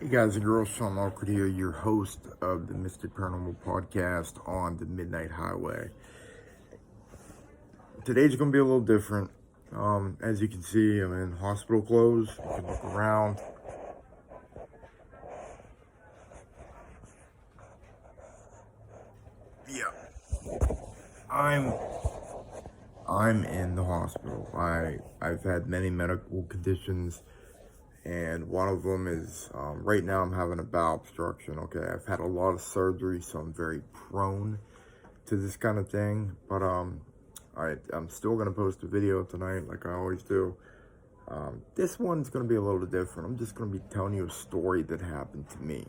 Hey guys and girls, Shawn Lonkert here, your host of the Mystic Paranormal podcast on the Midnight Highway. Today's going to be a little different. As you can see, I'm in hospital clothes. You can look around. Yeah, I'm in the hospital. I've had many medical conditions, and one of them is right now I'm having a bowel obstruction. Okay, I've had a lot of surgery, so I'm very prone to this kind of thing. But I'm still gonna post a video tonight, like I always do. This one's gonna be a little different. I'm just gonna be telling you a story that happened to me.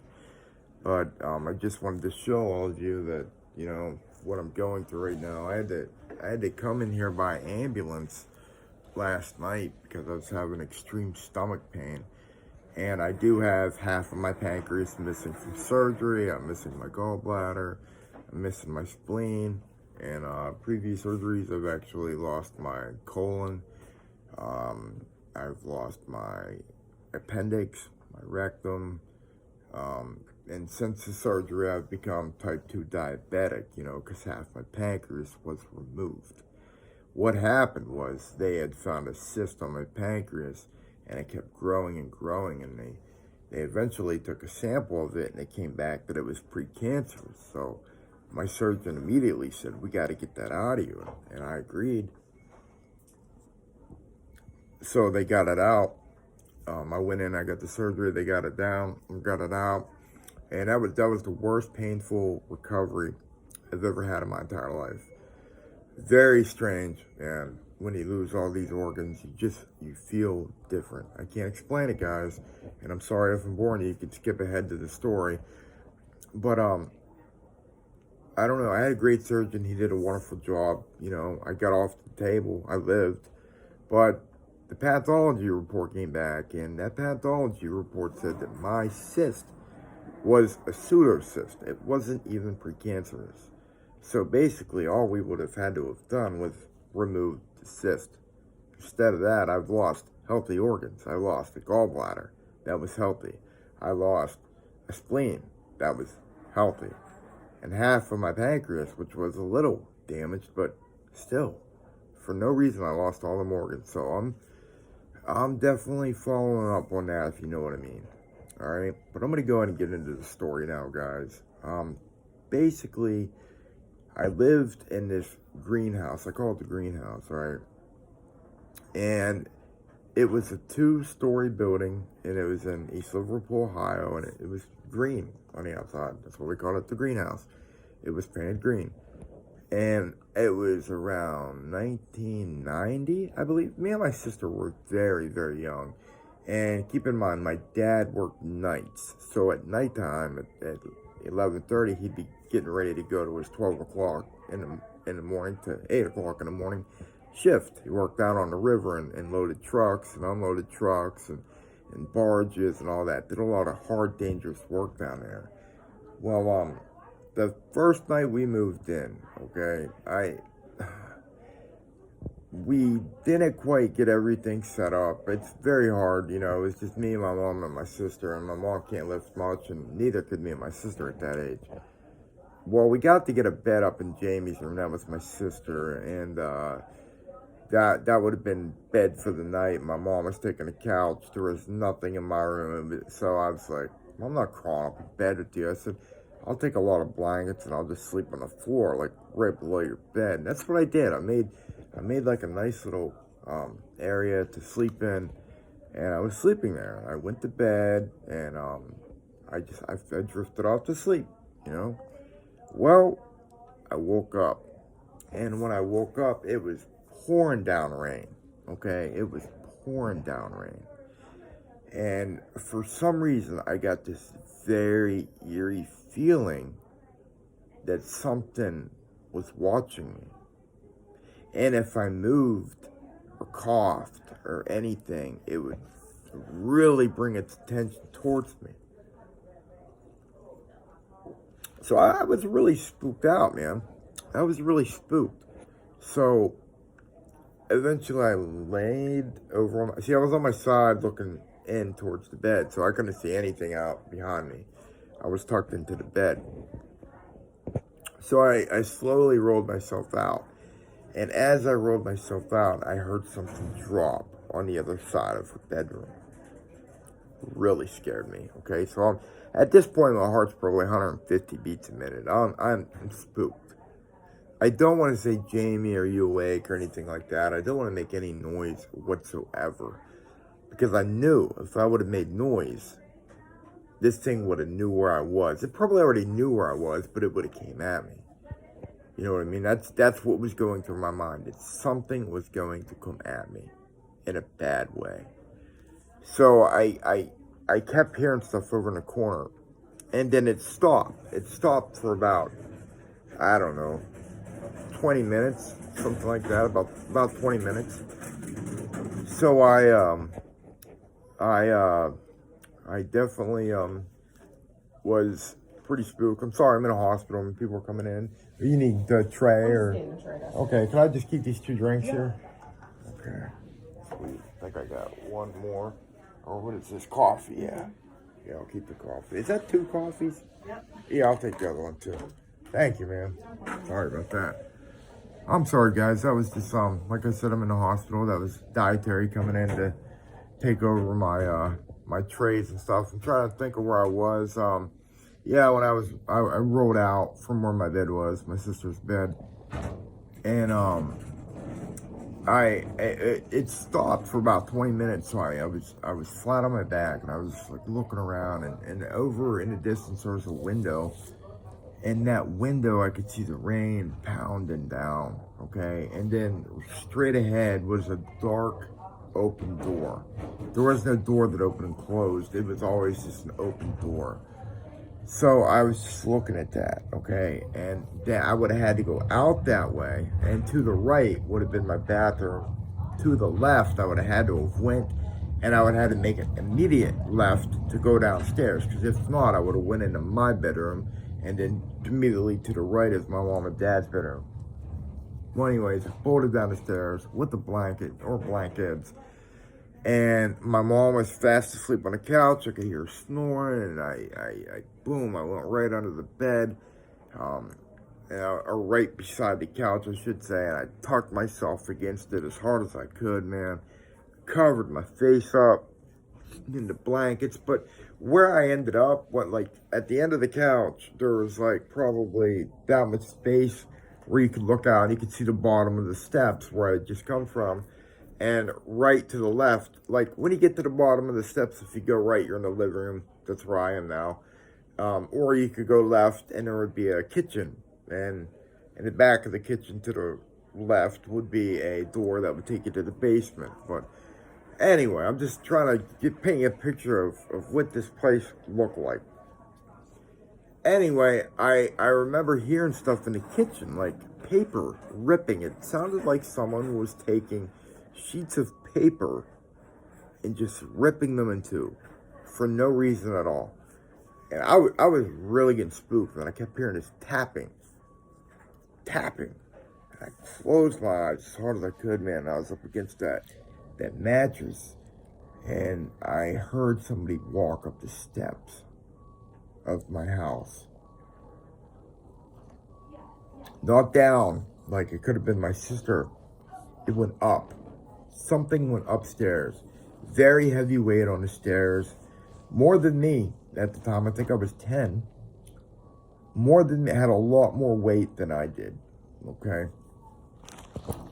But I just wanted to show all of you that what I'm going through right now. I had to come in here by ambulance last night because I was having extreme stomach pain. And I do have half of my pancreas missing from surgery. I'm missing my gallbladder. I'm missing my spleen. And previous surgeries, I've actually lost my colon. I've lost my appendix, my rectum. And since the surgery, I've become type 2 diabetic, because half my pancreas was removed. What happened was they had found a cyst on my pancreas, and it kept growing and growing, and they eventually took a sample of it, and it came back that it was precancerous. So my surgeon immediately said, "We got to get that out of you," and I agreed. So they got it out. I went in, I got the surgery, they got it down, got it out, and that was the worst painful recovery I've ever had in my entire life. Very strange, and when you lose all these organs, you feel different. I can't explain it, guys, and I'm sorry if I'm boring you. You could skip ahead to the story, but I don't know. I had a great surgeon. He did a wonderful job. I got off the table. I lived, but the pathology report came back, and that pathology report said that my cyst was a pseudocyst. It wasn't even precancerous. So basically, all we would have had to have done was remove the cyst. Instead of that, I've lost healthy organs. I lost a gallbladder. That was healthy. I lost a spleen. That was healthy. And half of my pancreas, which was a little damaged, but still, for no reason, I lost all them organs. So I'm definitely following up on that, if you know what I mean. All right, but I'm gonna go ahead and get into the story now, guys. Basically, I lived in this greenhouse. I call it the greenhouse, right? And it was a 2-story building, and it was in East Liverpool, Ohio, and it was green on the outside. That's what we call it, the greenhouse. It was painted green. And it was around 1990, I believe. Me and my sister were very, very young. And keep in mind, my dad worked nights. So at nighttime, at 11:30, he'd be getting ready to go to his 12 o'clock in the morning to 8 o'clock in the morning shift. He worked out on the river and loaded trucks and unloaded trucks and barges and all that. Did a lot of hard, dangerous work down there. Well, the first night we moved in, okay, we didn't quite get everything set up. It's very hard, it's just me, my mom, and my sister, and my mom can't lift much, and neither could me and my sister at that age. Well, we got to get a bed up in Jamie's room. That was my sister, and that would have been bed for the night. My mom was taking a couch. There was nothing in my room, so I was like, I'm not crawling up in bed with you. I said, I'll take a lot of blankets and I'll just sleep on the floor, like right below your bed. And that's what I did. I made like a nice little area to sleep in, and I was sleeping there. I went to bed, and I drifted off to sleep, Well, I woke up, and when I woke up, it was pouring down rain, okay? It was pouring down rain. And for some reason, I got this very eerie feeling that something was watching me. And if I moved or coughed or anything, it would really bring its attention towards me. So I was really spooked out, man. I was really spooked. So eventually I laid over I was on my side looking in towards the bed, so I couldn't see anything out behind me. I was tucked into the bed. So I slowly rolled myself out. And as I rolled myself out, I heard something drop on the other side of the bedroom. Really scared me, okay? So at this point, my heart's probably 150 beats a minute. I'm spooked. I don't want to say, Jamie, are you awake or anything like that. I don't want to make any noise whatsoever. Because I knew if I would have made noise, this thing would have knew where I was. It probably already knew where I was, but it would have came at me. You know what I mean? That's what was going through my mind. That something was going to come at me in a bad way. So I kept hearing stuff over in the corner. And then it stopped. It stopped for about, I don't know, 20 minutes, something like that, about 20 minutes. So I definitely was pretty spooked. I'm sorry, I'm in a hospital and people are coming in. You need a tray or? Okay, can I just keep these 2 drinks here? Okay, sweet. I think I got one more. Oh, what is this? Coffee, yeah. Yeah, I'll keep the coffee. Is that 2 coffees? Yep. Yeah, I'll take the other one too. Thank you, man. Sorry about that. I'm sorry, guys. That was just, like I said, I'm in the hospital. That was dietary coming in to take over my trays and stuff. I'm trying to think of where I was. Yeah, when I rolled out from where my bed was, my sister's bed, and it stopped for about 20 minutes. So I was flat on my back, and I was like looking around, and over in the distance there was a window. In that window, I could see the rain pounding down, okay? And then straight ahead was a dark, open door. There was no door that opened and closed. It was always just an open door. So I was just looking at that, okay? And then I would have had to go out that way. And to the right would have been my bathroom. To the left, I would have had to have went, and I would have had to make an immediate left to go downstairs. Because if not, I would have went into my bedroom, and then immediately to the right is my mom and dad's bedroom. Well, anyways, I bolted down the stairs with a blanket or blankets, and my mom was fast asleep on the couch. I could hear her snoring, and I boom, I went right under the bed, or right beside the couch, I should say, and I tucked myself against it as hard as I could, man. Covered my face up in the blankets, but where I ended up, at the end of the couch, there was like probably that much space where you could look out and you could see the bottom of the steps where I had just come from. And right to the left, like when you get to the bottom of the steps, if you go right, you're in the living room. That's where I am now. Or you could go left and there would be a kitchen. And in the back of the kitchen to the left would be a door that would take you to the basement. But anyway, I'm just trying to paint a picture of what this place looked like. Anyway, I remember hearing stuff in the kitchen, like paper ripping. It sounded like someone was taking sheets of paper and just ripping them in two for no reason at all. And I was really getting spooked, and I kept hearing this tapping. And I closed my eyes as hard as I could, man. I was up against that mattress, and I heard somebody walk up the steps of my house. Not down, like it could have been my sister. It went up. Something went upstairs. Very heavy weight on the stairs. More than me at the time. I think I was 10. More than me. Had a lot more weight than I did. Okay.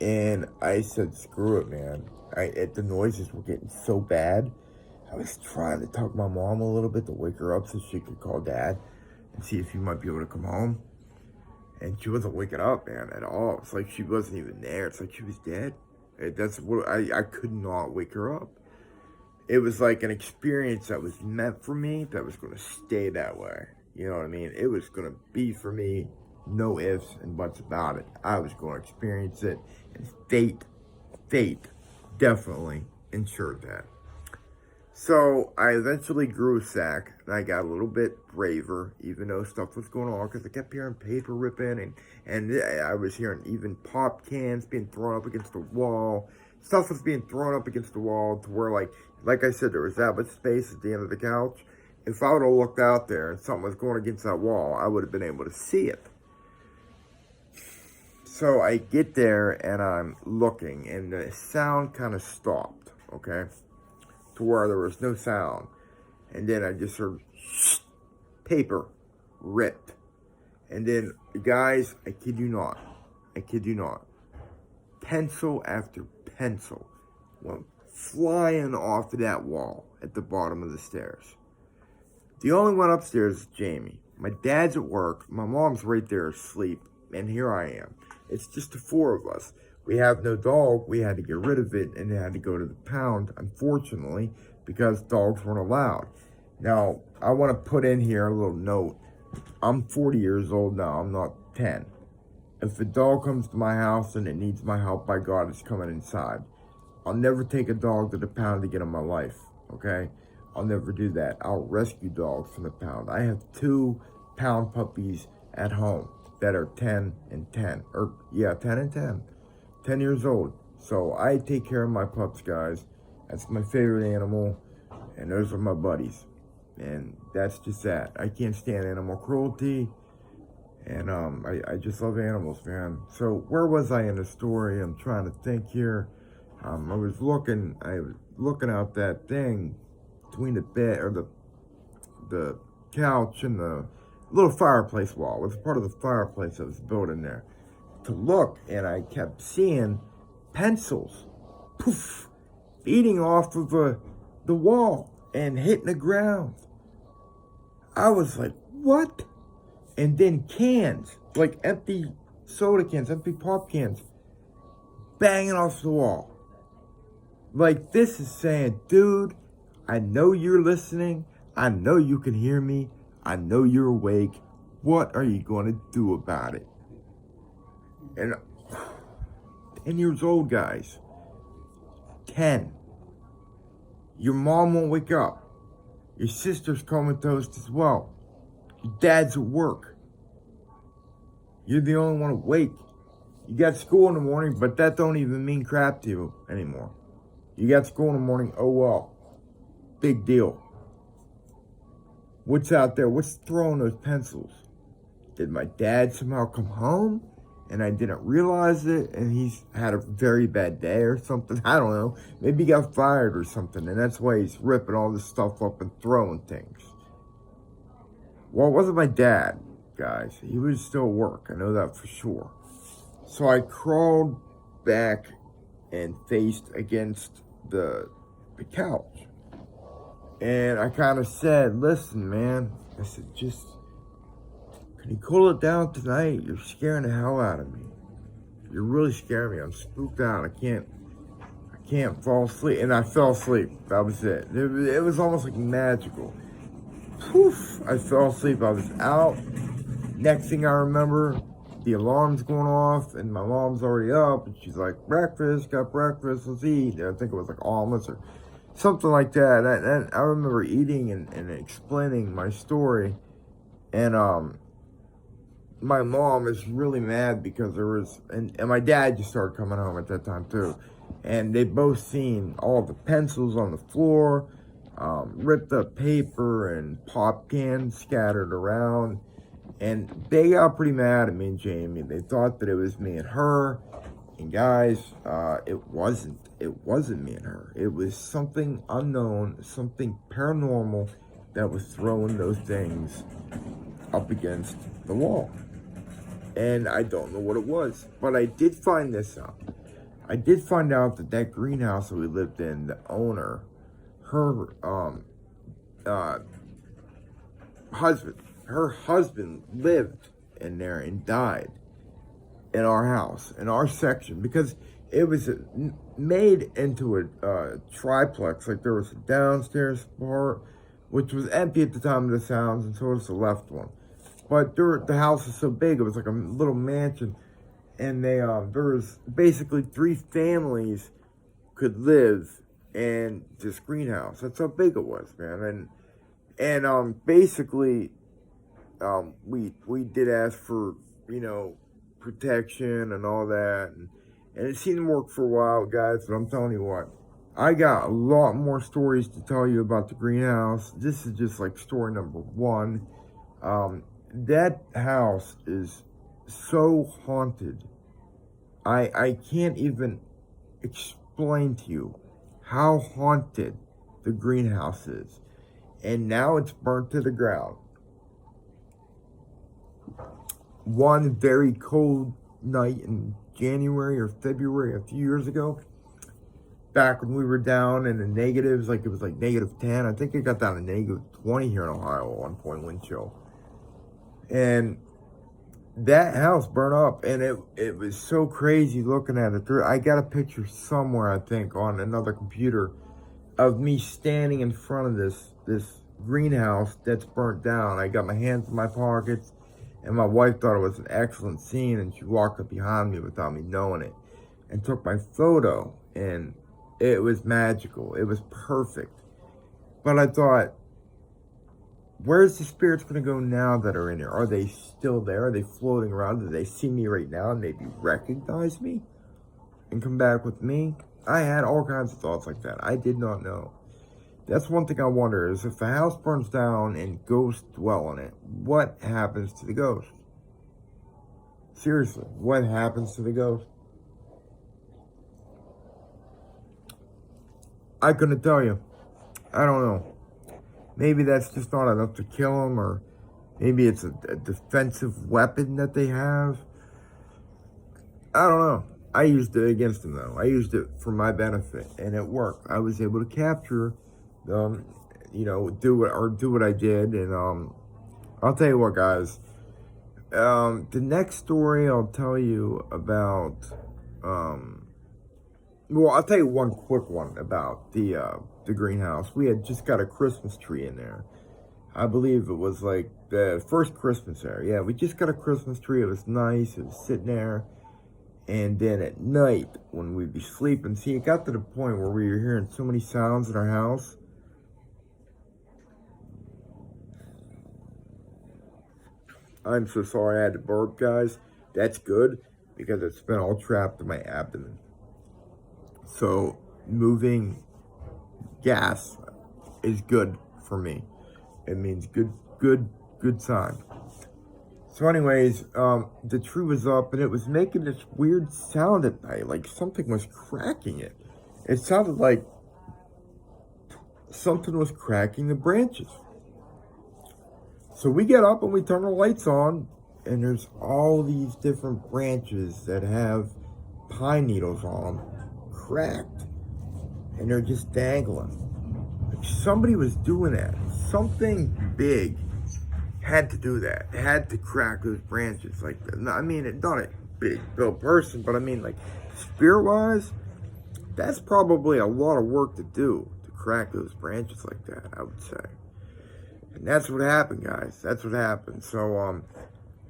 And I said, screw it, man. The noises were getting so bad. I was trying to talk my mom a little bit to wake her up so she could call dad and see if he might be able to come home. And she wasn't waking up, man, at all. It's like she wasn't even there. It's like she was dead. That's what I could not wake her up. It was like an experience that was meant for me, that was going to stay that way. You know what I mean? It was going to be for me, no ifs and buts about it. I was going to experience it, and fate definitely ensured that. So I eventually grew a sack, and I got a little bit braver, even though stuff was going on, because I kept hearing paper ripping, and I was hearing even pop cans being thrown up against the wall. Stuff was being thrown up against the wall to where, like, Like I said, there was that much space at the end of the couch. If I would have looked out there and something was going against that wall, I would have been able to see it. So I get there and I'm looking, and the sound kind of stopped, okay? To where there was no sound. And then I just heard paper ripped. And then, guys, I kid you not, pencil after pencil went flying off of that wall at the bottom of the stairs. The only one upstairs is Jamie. My dad's at work. My mom's right there asleep. And here I am. It's just the four of us. We have no dog. We had to get rid of it and it had to go to the pound, unfortunately, because dogs weren't allowed. Now, I want to put in here a little note. I'm 40 years old now. I'm not 10. If a dog comes to my house and it needs my help, by God, it's coming inside. I'll never take a dog to the pound to get in my life, okay? I'll never do that. I'll rescue dogs from the pound. I have 2 pound puppies at home that are 10 and 10. 10 and 10. 10 years old. So I take care of my pups, guys. That's my favorite animal, and those are my buddies. And that's just that. I can't stand animal cruelty. And I just love animals, man. So where was I in the story? I'm trying to think here. I was looking out that thing between the bed or the couch and the little fireplace wall. It was part of the fireplace that was building there. To look, and I kept seeing pencils, poof, eating off of the wall and hitting the ground. I was like, what? And then cans, like empty soda cans, empty pop cans, banging off the wall. Like this is saying, dude, I know you're listening. I know you can hear me. I know you're awake. What are you going to do about it? And 10 years old, guys. 10. Your mom won't wake up. Your sister's comatose as well. Your dad's at work. You're the only one awake. You got school in the morning, but that don't even mean crap to you anymore. You got school in the morning, oh well. Big deal. What's out there? What's throwing those pencils? Did my dad somehow come home and I didn't realize it and he's had a very bad day or something? I don't know. Maybe he got fired or something and that's why he's ripping all this stuff up and throwing things. Well, it wasn't my dad, guys. He was still at work. I know that for sure. So I crawled back and faced against the couch. And I kind of said, listen, man. I said, just, can you cool it down tonight? You're scaring the hell out of me. You're really scaring me. I'm spooked out. I can't fall asleep. And I fell asleep. That was it. It was almost like magical. Poof, I fell asleep. I was out. Next thing I remember, the alarm's going off, and my mom's already up, and she's like, breakfast, got breakfast, let's eat. And I think it was like omelets or something like that. And I remember eating and explaining my story, and my mom is really mad because there was, and my dad just started coming home at that time too, and they both seen all the pencils on the floor, ripped up paper and pop cans scattered around, and they got pretty mad at me and Jamie. They thought that it was me and her, and guys, it wasn't me and her. It was something unknown, something paranormal that was throwing those things up against the wall. And I don't know what it was, but I did find this out. I did find out that greenhouse that we lived in, the owner, her husband lived in there and died in our house, in our section, because it was made into a triplex. Like there was a downstairs part, which was empty at the time of the sounds, and so was the left one. But the house was so big, it was like a little mansion, and there was basically 3 families could live in this greenhouse. That's how big it was, man. And basically, we did ask for, protection and all that, and it seemed to work for a while, guys. But I'm telling you what, I got a lot more stories to tell you about the greenhouse. This is just like story number one. That house is so haunted. I can't even explain to you how haunted the greenhouse is. And now it's burnt to the ground. One very cold night in January or February a few years ago, back when we were down in the negatives, like it was like -10. I think it got down to -20 here in Ohio at one point, wind chill. And that house burned up, and it was so crazy looking at it. I got a picture somewhere, I think, on another computer of me standing in front of this greenhouse that's burnt down. I got my hands in my pockets, and my wife thought it was an excellent scene, and she walked up behind me without me knowing it and took my photo, and it was magical. It was perfect. But I thought, where's the spirits going to go now that are in there? Are they still there? Are they floating around? Do they see me right now and maybe recognize me and come back with me? I had all kinds of thoughts like that. I did not know. That's one thing I wonder is if a house burns down and ghosts dwell in it, what happens to the ghost? Seriously, what happens to the ghost? I couldn't tell you. I don't know. Maybe that's just not enough to kill them, or maybe it's a defensive weapon that they have. I don't know. I used it against them, though. I used it for my benefit, and it worked. I was able to capture them, do what I did, and I'll tell you what, guys. The next story I'll tell you about. Well, I'll tell you one quick one about the greenhouse. We had just got a Christmas tree in there. I believe it was like the first Christmas there. Yeah, we just got a Christmas tree. It was nice. It was sitting there. And then at night, when we'd be sleeping, see, it got to the point where we were hearing so many sounds in our house. I'm so sorry I had to burp, guys. That's good, because it's been all trapped in my abdomen. So moving gas is good for me. It means good sign. So anyways, the tree was up and it was making this weird sound at night, like something was cracking it. It sounded like something was cracking the branches. So we get up and we turn the lights on, and there's all these different branches that have pine needles on them, cracked, and they're just dangling. Like somebody was doing that. Something big had to do that. It had to crack those branches like that. I mean, it's not a big built person, but I mean, like, spirit-wise, that's probably a lot of work to do, to crack those branches like that, I would say. And that's what happened, guys. That's what happened. So,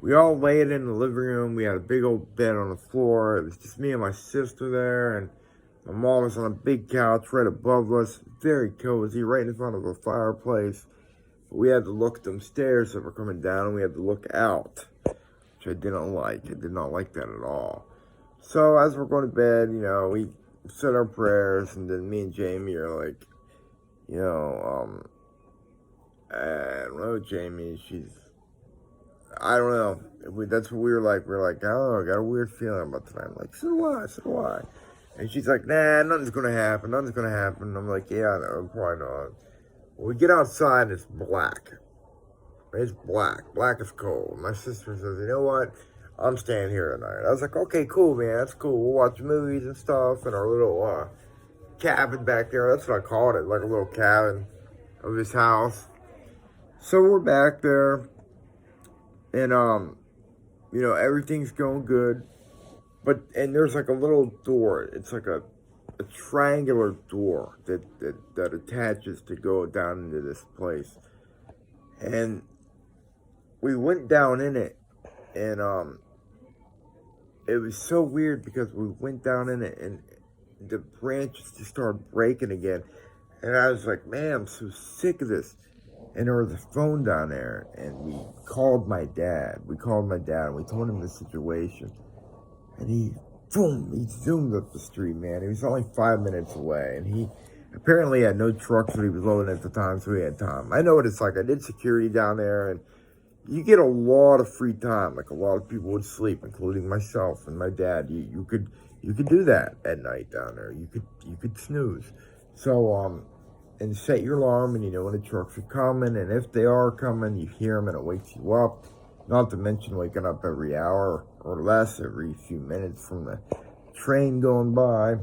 we all laid in the living room. We had a big old bed on the floor. It was just me and my sister there, and my mom was on a big couch right above us. Very cozy, right in front of a fireplace. But we had to look at them stairs that were coming down, and we had to look out, which I didn't like. I did not like that at all. So as we're going to bed, we said our prayers, and then me and Jamie are like, I don't know, Jamie, I don't know. That's what we were like. We were like, oh, I got a weird feeling about tonight. I'm like, so do I. And she's like, nah, nothing's going to happen. Nothing's going to happen. I'm like, yeah, no, probably not. Well, we get outside and it's black. It's black. Black is cold. My sister says, you know what? I'm staying here tonight. I was like, okay, cool, man. That's cool. We'll watch movies and stuff in our little cabin back there. That's what I called it, like a little cabin of his house. So we're back there, and everything's going good, and there's like a little door. It's like a triangular door that attaches to go down into this place, and we went down in it, and it was so weird because we went down in it, and the branches just started breaking again, and I was like, man, I'm so sick of this. And there was a phone down there, and we called my dad. And we told him the situation. And boom, he zoomed up the street, man. He was only 5 minutes away, and he apparently had no trucks that he was loading at the time, so he had time. I know what it's like. I did security down there, and you get a lot of free time. Like, a lot of people would sleep, including myself and my dad. You could do that at night down there. You could snooze. So and set your alarm, and you know when the trucks are coming, and if they are coming, you hear them and it wakes you up. Not to mention waking up every hour or less, every few minutes from the train going by.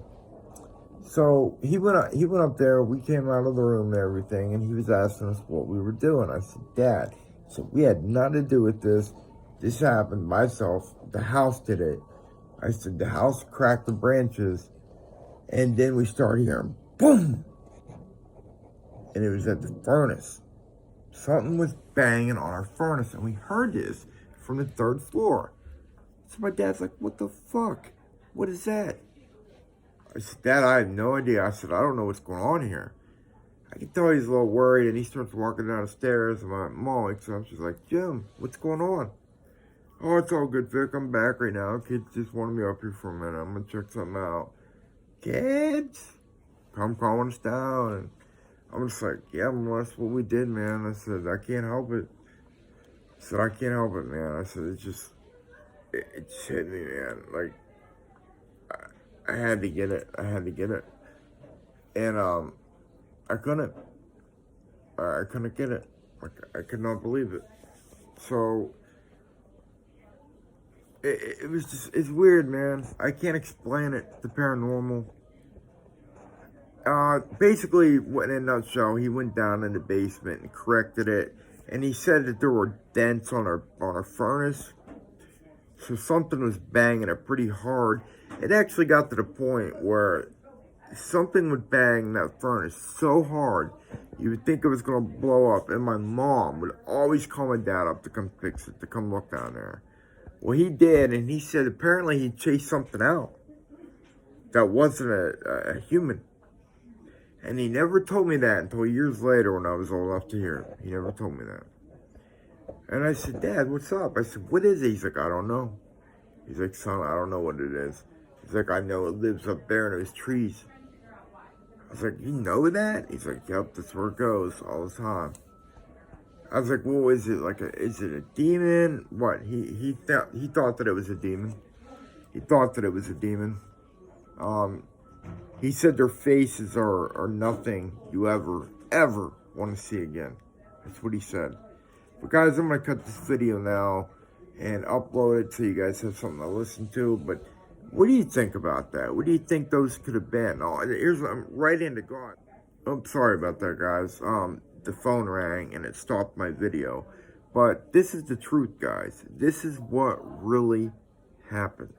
So he went up there. We came out of the room and everything, and he was asking us what we were doing. I said, Dad, so we had nothing to do with this. This happened myself. The house did it. I said, the house cracked the branches, and then we started hearing boom. And it was at the furnace. Something was banging on our furnace, and we heard this from the 3rd floor. So my dad's like, what the fuck? What is that? I said, Dad, I have no idea. I said, I don't know what's going on here. I can tell he's a little worried, and he starts walking down the stairs, and my mom wakes up. She's like, Jim, what's going on? Oh, it's all good, Vic. I'm back right now. Kids just wanted me up here for a minute. I'm going to check something out. Kids, come calm us down. And I'm just like, yeah, well, that's what we did, man. I said, I can't help it. I said, I can't help it, man. I said, it just hit me, man. Like, I had to get it. I had to get it. And, I couldn't get it. Like, I could not believe it. So, it was just, it's weird, man. I can't explain it, the paranormal. Basically, in a nutshell, he went down in the basement and corrected it, and he said that there were dents on our furnace, so something was banging it pretty hard. It actually got to the point where something would bang that furnace so hard, you would think it was going to blow up, and my mom would always call my dad up to come fix it, to come look down there. Well, he did, and he said apparently he chased something out that wasn't a human. And he never told me that until years later when I was old enough to hear it. He never told me that. And I said, Dad, what's up? I said, what is it? He's like, I don't know. He's like, son, I don't know what it is. He's like, I know it lives up there in those trees. I was like, you know that? He's like, yep, that's where it goes all the time. I was like, well, is it is it a demon? What? He thought that it was a demon. He thought that it was a demon. He said their faces are nothing you ever want to see again. That's what he said. But guys, I'm going to cut this video now and upload it so you guys have something to listen to. But what do you think about that? What do you think those could have been? Oh, I'm right into God. Oh, sorry about that, guys. The phone rang and it stopped my video. But this is the truth, guys. This is what really happened.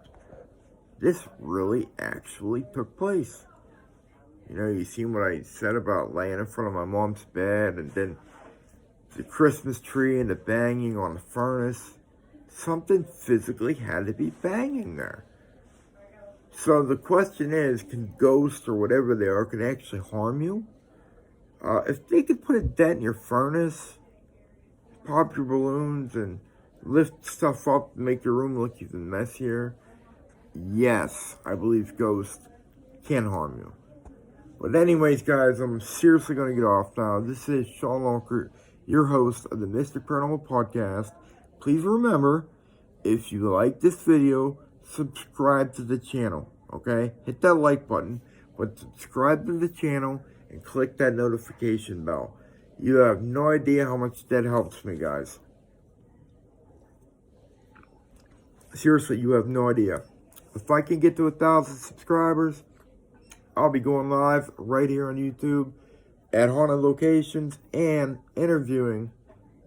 This really actually took place. You know, you seen what I said about laying in front of my mom's bed, and then the Christmas tree and the banging on the furnace. Something physically had to be banging there. So the question is, can ghosts or whatever they are, can actually harm you? If they could put a dent in your furnace, pop your balloons, and lift stuff up and make your room look even messier, yes, I believe ghosts can harm you. But anyways, guys, I'm seriously going to get off now. This is Shawn Lonkert, your host of the Mr. Paranormal Podcast. Please remember, if you like this video, subscribe to the channel, okay? Hit that like button, but subscribe to the channel and click that notification bell. You have no idea how much that helps me, guys. Seriously, you have no idea. If I can get to 1,000 subscribers, I'll be going live right here on YouTube at haunted locations and interviewing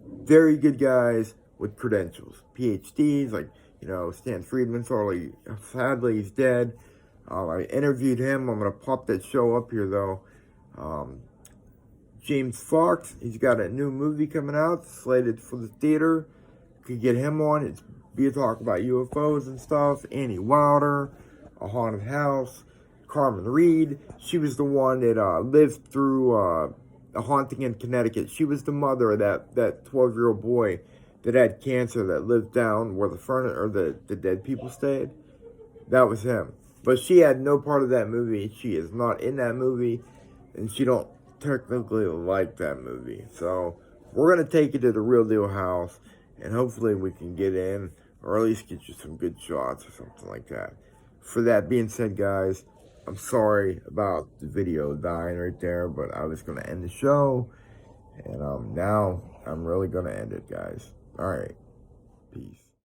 very good guys with credentials, PhDs, like, you know, Stan Friedman. Sadly, he's dead. I interviewed him. I'm going to pop that show up here, though. James Fox, he's got a new movie coming out, slated for the theater. Could get him on. It's be a talk about UFOs and stuff. Annie Wilder, A Haunted House. Carmen Reed, she was the one that lived through a haunting in Connecticut. She was the mother of that 12-year-old boy that had cancer that lived down where the dead people stayed. that was him. But she had no part of that movie. She is not in that movie, and she don't technically like that movie. So we're gonna take you to the Real Deal house, and hopefully we can get in, or at least get you some good shots or something like that. For that being said, guys, I'm sorry about the video dying right there, but I was gonna end the show, and now I'm really gonna end it, guys. All right, peace.